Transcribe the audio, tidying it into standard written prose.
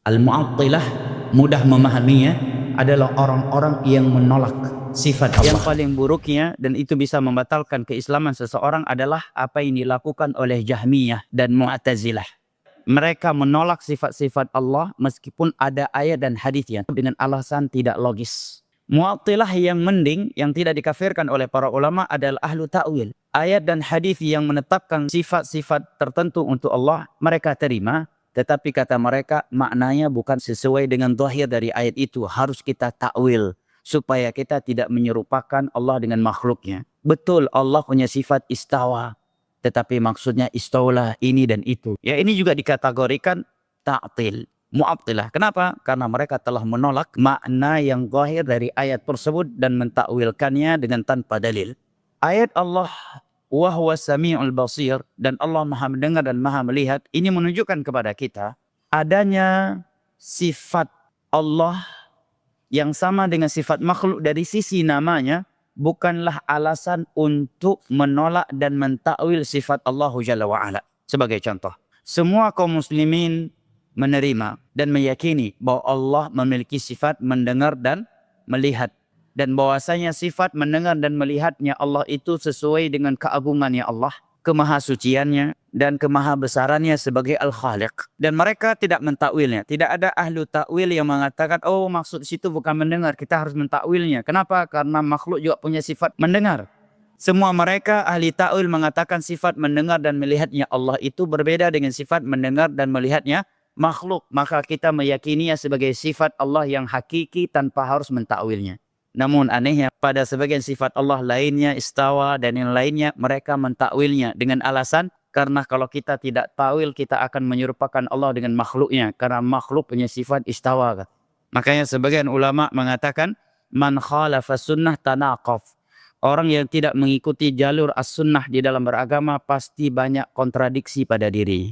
Al-Mu'attilah mudah memahaminya adalah orang-orang yang menolak sifat Allah. Yang paling buruknya dan itu bisa membatalkan keislaman seseorang adalah apa yang dilakukan oleh Jahmiyah dan Mu'tazilah. Mereka menolak sifat-sifat Allah meskipun ada ayat dan hadisnya dengan alasan tidak logis. Mu'attilah yang mending, yang tidak dikafirkan oleh para ulama adalah ahlu ta'wil. Ayat dan hadis yang menetapkan sifat-sifat tertentu untuk Allah, mereka terima. Tetapi kata mereka, maknanya bukan sesuai dengan zahir dari ayat itu. Harus kita ta'wil supaya kita tidak menyerupakan Allah dengan makhluknya. Betul Allah punya sifat istawa. Tetapi maksudnya istaulah ini dan itu. Ya ini juga dikategorikan ta'til. Mu'attilah. Kenapa? Karena mereka telah menolak makna yang zahir dari ayat tersebut dan mentakwilkannya dengan tanpa dalil. Ayat Allah wa huwa sami'ul basir dan Allah Maha mendengar dan Maha melihat ini menunjukkan kepada kita adanya sifat Allah yang sama dengan sifat makhluk dari sisi namanya bukanlah alasan untuk menolak dan mentakwil sifat Allah Jalla wa'ala. Sebagai contoh, semua kaum muslimin menerima dan meyakini bahwa Allah memiliki sifat mendengar dan melihat. Dan bahwasanya sifat mendengar dan melihatnya Allah itu sesuai dengan keagungannya Allah, kemahasuciannya dan kemahabesarannya sebagai Al-Khaliq. Dan mereka tidak mentakwilnya. Tidak ada ahlu takwil yang mengatakan, oh maksud situ bukan mendengar, kita harus mentakwilnya. Kenapa? Karena makhluk juga punya sifat mendengar. Semua mereka ahli takwil mengatakan sifat mendengar dan melihatnya Allah itu berbeda dengan sifat mendengar dan melihatnya makhluk. Maka kita meyakininya sebagai sifat Allah yang hakiki tanpa harus mentakwilnya. Namun anehnya pada sebagian sifat Allah lainnya, istawa dan yang lainnya, mereka mentakwilnya dengan alasan karena kalau kita tidak tawil kita akan menyerupakan Allah dengan makhluknya karena makhluk punya sifat istawa. Makanya sebagian ulama mengatakan man khalafa sunnah tanaqaf. Orang yang tidak mengikuti jalur as-sunnah di dalam beragama pasti banyak kontradiksi pada diri.